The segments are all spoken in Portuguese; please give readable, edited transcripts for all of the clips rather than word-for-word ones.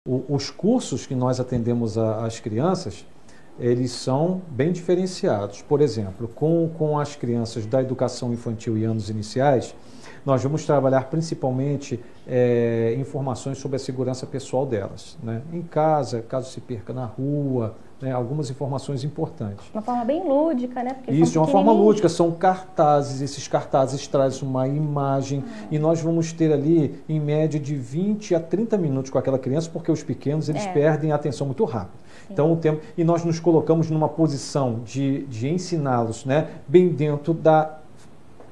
Os cursos que nós atendemos às crianças, eles são bem diferenciados. Por exemplo, com as crianças da educação infantil e anos iniciais, nós vamos trabalhar principalmente informações sobre a segurança pessoal delas, né? Em casa, caso se perca na rua, né? Algumas informações importantes. De uma forma bem lúdica, né? Porque isso, de uma forma lúdica, são cartazes, esses cartazes trazem uma imagem e nós vamos ter ali, em média, de 20 a 30 minutos com aquela criança, porque os pequenos, eles perdem a atenção muito rápido. Sim. Então, o tempo, e nós nos colocamos numa posição de ensiná-los, né, bem dentro da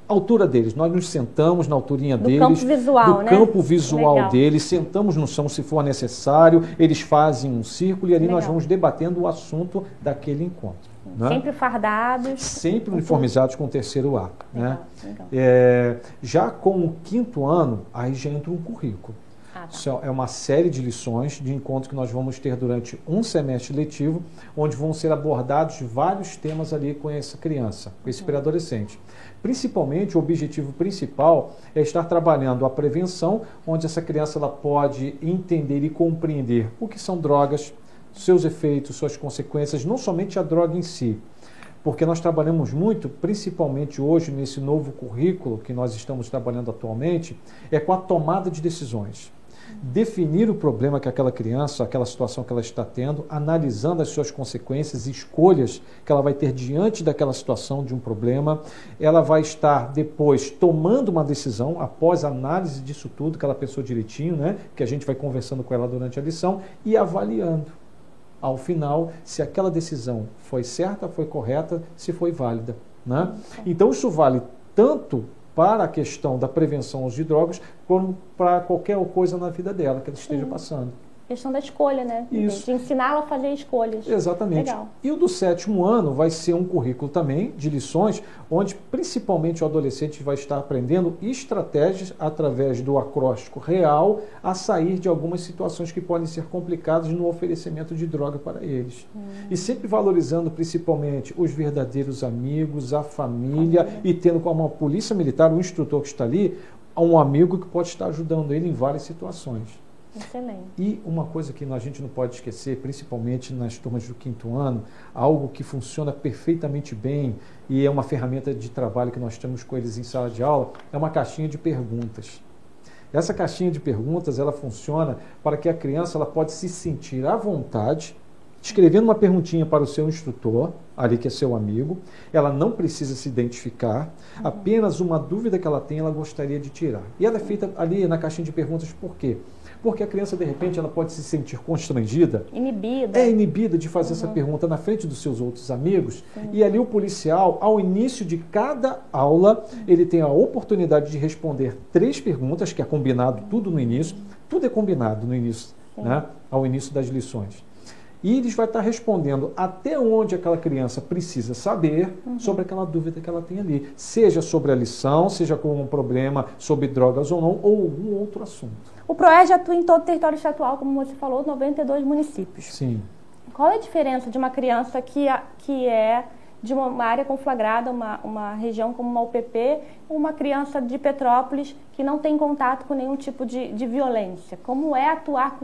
altura deles. Nós nos sentamos na alturinha deles, campo visual, do né? campo visual Legal. deles, sentamos no chão se for necessário, eles fazem um círculo e ali Legal. nós vamos debatendo o assunto daquele encontro. Né? Sempre fardados. Sempre uniformizados com o terceiro A. Legal, né? legal. Já com o 5º ano, aí já entra um currículo. Tá. Isso é uma série de lições, de encontros que nós vamos ter durante um semestre letivo, onde vão ser abordados vários temas ali com essa criança, com esse pré-adolescente. Principalmente, o objetivo principal é estar trabalhando a prevenção, onde essa criança ela pode entender e compreender o que são drogas, seus efeitos, suas consequências, não somente a droga em si, porque nós trabalhamos muito, principalmente hoje, nesse novo currículo que nós estamos trabalhando atualmente, é com a tomada de decisões. Definir o problema que aquela criança, aquela situação que ela está tendo, analisando as suas consequências e escolhas que ela vai ter diante daquela situação de um problema. Ela vai estar depois tomando uma decisão, após a análise disso tudo, que ela pensou direitinho, né? Que a gente vai conversando com ela durante a lição, e avaliando, ao final, se aquela decisão foi certa, foi correta, se foi válida. Né? Então, isso vale tanto para a questão da prevenção ao uso de drogas, como para qualquer coisa na vida dela que ela esteja passando. Questão da escolha, né? Isso. De ensiná-la a fazer escolhas. Exatamente. Legal. E o do 7º ano vai ser um currículo também de lições, onde principalmente o adolescente vai estar aprendendo estratégias através do acróstico real a sair de algumas situações que podem ser complicadas no oferecimento de droga para eles. E sempre valorizando principalmente os verdadeiros amigos, a família, e tendo como a polícia militar, o instrutor que está ali, um amigo que pode estar ajudando ele em várias situações. Excelente. E uma coisa que a gente não pode esquecer, principalmente nas turmas do 5º ano, algo que funciona perfeitamente bem e é uma ferramenta de trabalho que nós temos com eles em sala de aula, é uma caixinha de perguntas. Essa caixinha de perguntas, ela funciona para que a criança ela pode se sentir à vontade, escrevendo uma perguntinha para o seu instrutor, ali que é seu amigo, ela não precisa se identificar, apenas uma dúvida que ela tem, ela gostaria de tirar. E ela é feita ali na caixinha de perguntas por quê? Porque a criança, de repente, ela pode se sentir constrangida. Inibida. Inibida de fazer essa pergunta na frente dos seus outros amigos. Sim. E ali o policial, ao início de cada aula, ele tem a oportunidade de responder 3 perguntas, que é combinado tudo no início. Tudo é combinado no início, né? Ao início das lições. E eles vão estar respondendo até onde aquela criança precisa saber sobre aquela dúvida que ela tem ali. Seja sobre a lição, seja com um problema sobre drogas ou não, ou algum outro assunto. O PROERJ atua em todo o território estadual, como você falou, 92 municípios. Sim. Qual é a diferença de uma criança que é de uma área conflagrada, uma região como uma UPP, uma criança de Petrópolis que não tem contato com nenhum tipo de violência? Como é atuar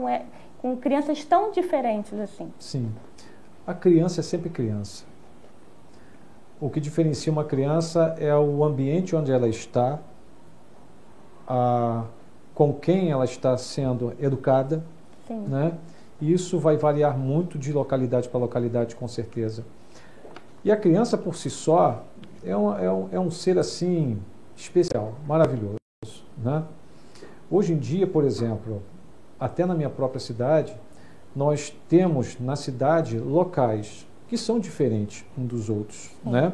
com crianças tão diferentes assim? Sim. A criança é sempre criança. O que diferencia uma criança é o ambiente onde ela está, com quem ela está sendo educada. Sim. Né? E isso vai variar muito de localidade para localidade, com certeza. E a criança, por si só, é um ser assim especial, maravilhoso. Né? Hoje em dia, por exemplo, até na minha própria cidade, nós temos na cidade locais que são diferentes uns dos outros, né?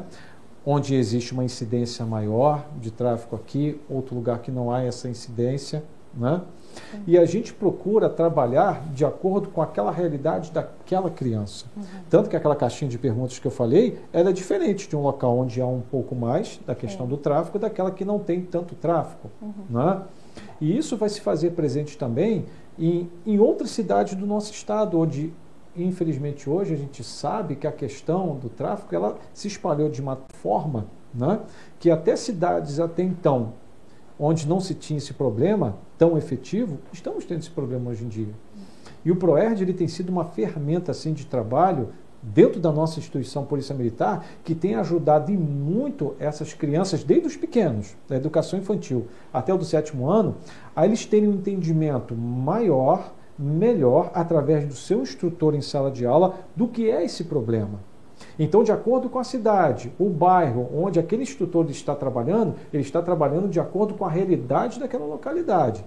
Onde existe uma incidência maior de tráfico aqui, outro lugar que não há essa incidência, né? E a gente procura trabalhar de acordo com aquela realidade daquela criança. Tanto que aquela caixinha de perguntas que eu falei, ela é diferente de um local onde há um pouco mais da questão do tráfico, daquela que não tem tanto tráfico, né? E isso vai se fazer presente também em outras cidades do nosso estado, onde, infelizmente, hoje a gente sabe que a questão do tráfico ela se espalhou de uma forma, né, que até cidades até então, onde não se tinha esse problema tão efetivo, estamos tendo esse problema hoje em dia. E o PROERD ele tem sido uma ferramenta assim, de trabalho dentro da nossa instituição Polícia Militar, que tem ajudado e muito essas crianças, desde os pequenos, da educação infantil até o do 7º ano, a eles terem um entendimento maior, melhor, através do seu instrutor em sala de aula, do que é esse problema. Então, de acordo com a cidade, o bairro onde aquele instrutor está trabalhando, ele está trabalhando de acordo com a realidade daquela localidade,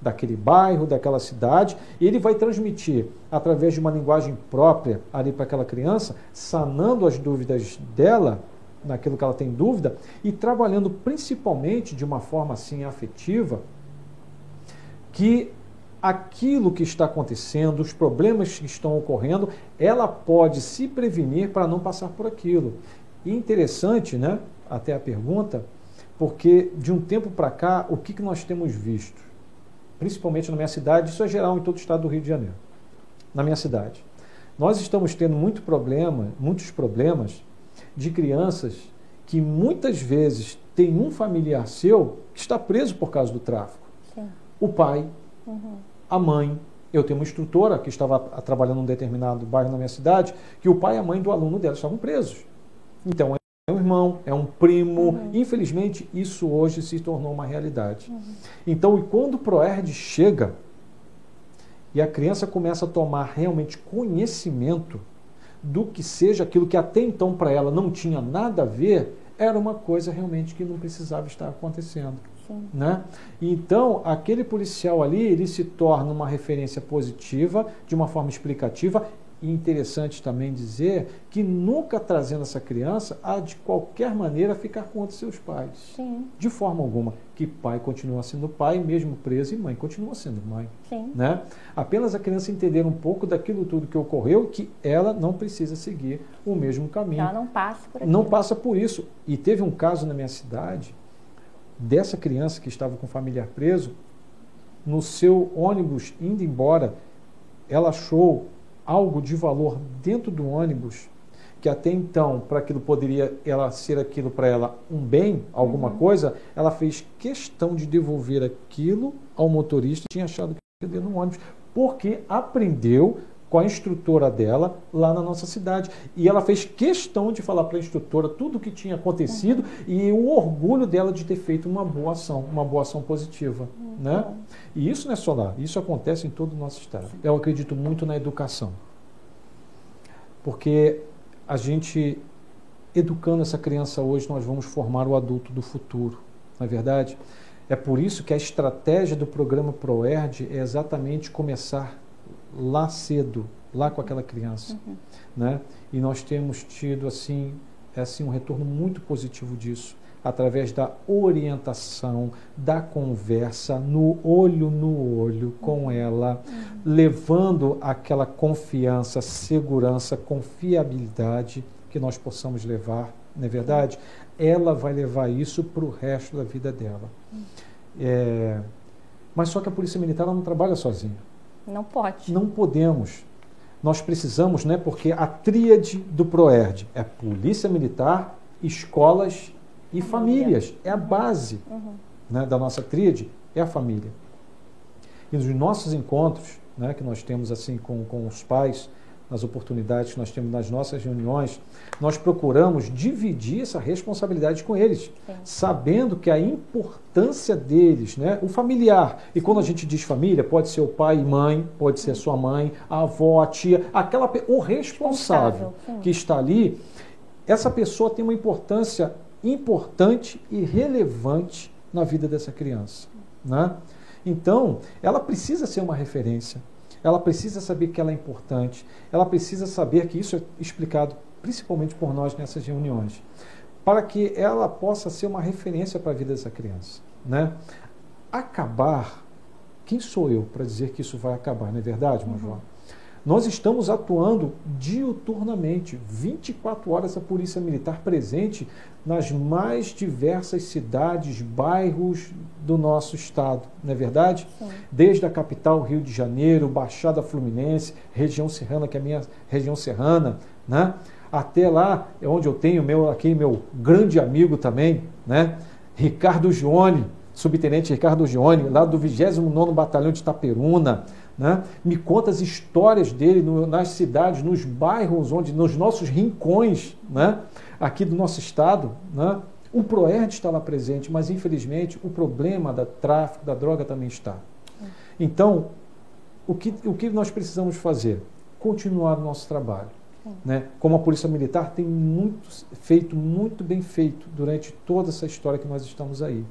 daquele bairro, daquela cidade, e ele vai transmitir, através de uma linguagem própria ali para aquela criança, sanando as dúvidas dela, naquilo que ela tem dúvida, e trabalhando principalmente de uma forma assim afetiva, que aquilo que está acontecendo, os problemas que estão ocorrendo, ela pode se prevenir para não passar por aquilo. E interessante, né, até a pergunta, porque de um tempo para cá, o que nós temos visto? Principalmente na minha cidade, isso é geral em todo o estado do Rio de Janeiro. Na minha cidade. Nós estamos tendo muitos problemas de crianças que muitas vezes tem um familiar seu que está preso por causa do tráfico. Sim. O pai, a mãe. Eu tenho uma instrutora que estava trabalhando em um determinado bairro na minha cidade, que o pai e a mãe do aluno dela estavam presos. Então, é um irmão, é um primo. Infelizmente, isso hoje se tornou uma realidade. Então, e quando o PROERD chega e a criança começa a tomar realmente conhecimento do que seja aquilo que até então para ela não tinha nada a ver, era uma coisa realmente que não precisava estar acontecendo. Né? Então, aquele policial ali, ele se torna uma referência positiva, de uma forma explicativa, e interessante também dizer que nunca trazendo essa criança a, de qualquer maneira, ficar contra seus pais. Sim. De forma alguma. Que pai continua sendo pai, mesmo preso, e mãe continua sendo mãe. Sim. Né? Apenas a criança entender um pouco daquilo tudo que ocorreu, que ela não precisa seguir o mesmo caminho. Ela não passa por aquilo. Não passa por isso. E teve um caso na minha cidade, dessa criança que estava com o familiar preso, no seu ônibus indo embora, ela achou algo de valor dentro do ônibus, que até então, para aquilo poderia ela ser aquilo para ela um bem, alguma coisa, ela fez questão de devolver aquilo ao motorista que tinha achado que ia no ônibus, porque aprendeu com a instrutora dela lá na nossa cidade. E ela fez questão de falar para a instrutora tudo o que tinha acontecido e o orgulho dela de ter feito uma boa ação positiva. Né? E isso não é só lá, isso acontece em todo o nosso estado. Eu acredito muito na educação. Porque a gente, educando essa criança hoje, nós vamos formar o adulto do futuro. Não é verdade? É por isso que a estratégia do programa PROERD é exatamente começar lá cedo, lá com aquela criança, né? E nós temos tido assim um retorno muito positivo disso, através da orientação, da conversa, no olho com ela, levando aquela confiança, segurança, confiabilidade que nós possamos levar, não é verdade? Ela vai levar isso para o resto da vida dela. Mas só que a Polícia Militar ela não trabalha sozinha. Não pode. Não podemos. Nós precisamos, né, porque a tríade do PROERD é Polícia Militar, escolas e famílias. É a base né, da nossa tríade, é a família. E nos nossos encontros, né, que nós temos assim com os pais, nas oportunidades que nós temos nas nossas reuniões, nós procuramos dividir essa responsabilidade com eles, sabendo que a importância deles, né, o familiar, e quando a gente diz família, pode ser o pai e mãe, pode ser a sua mãe, a avó, a tia, o responsável que está ali, essa pessoa tem uma importância importante e relevante na vida dessa criança. Né? Então, ela precisa ser uma referência. Ela precisa saber que ela é importante, ela precisa saber que isso é explicado principalmente por nós nessas reuniões, para que ela possa ser uma referência para a vida dessa criança. Né? Acabar, quem sou eu para dizer que isso vai acabar, não é verdade, Major? Nós estamos atuando diuturnamente, 24 horas a Polícia Militar presente nas mais diversas cidades, bairros do nosso estado, não é verdade? Sim. Desde a capital, Rio de Janeiro, Baixada Fluminense, região serrana, que é a minha região serrana, né? Até lá, onde eu tenho meu grande amigo também, né? Ricardo Gione, subtenente Ricardo Gione, lá do 29º Batalhão de Itaperuna, né? Me conta as histórias dele nas cidades, nos bairros, nos nossos rincões, né? Aqui do nosso estado, né? O PROERD está lá presente, mas infelizmente o problema do tráfico, da droga também está. Então, o que nós precisamos fazer? Continuar o nosso trabalho. Né? Como a Polícia Militar tem feito muito bem feito durante toda essa história que nós estamos aí.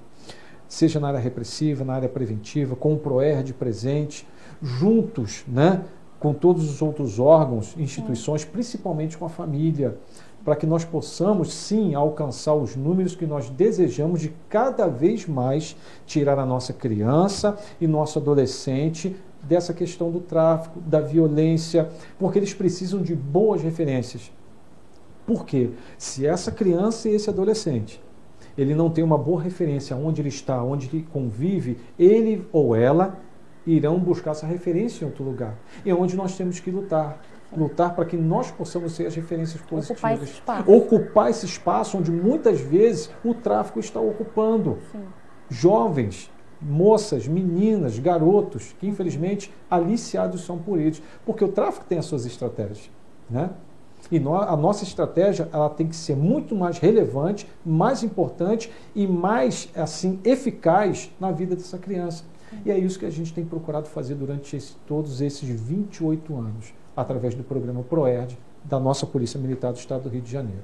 Seja na área repressiva, na área preventiva, com o PROERD presente, juntos, né, com todos os outros órgãos, instituições, principalmente com a família, para que nós possamos, sim, alcançar os números que nós desejamos de cada vez mais tirar a nossa criança e nosso adolescente dessa questão do tráfico, da violência, porque eles precisam de boas referências. Por quê? Se essa criança e esse adolescente, ele não tem uma boa referência onde ele está, onde ele convive, ele ou ela irão buscar essa referência em outro lugar. E é onde nós temos que lutar. Lutar para que nós possamos ser as referências positivas. Ocupar esse espaço onde muitas vezes o tráfico está ocupando. Sim. Jovens, moças, meninas, garotos, que infelizmente aliciados são por eles. Porque o tráfico tem as suas estratégias, né? E a nossa estratégia ela tem que ser muito mais relevante, mais importante e mais assim eficaz na vida dessa criança. E é isso que a gente tem procurado fazer durante todos esses 28 anos, através do programa PROERD da nossa Polícia Militar do Estado do Rio de Janeiro.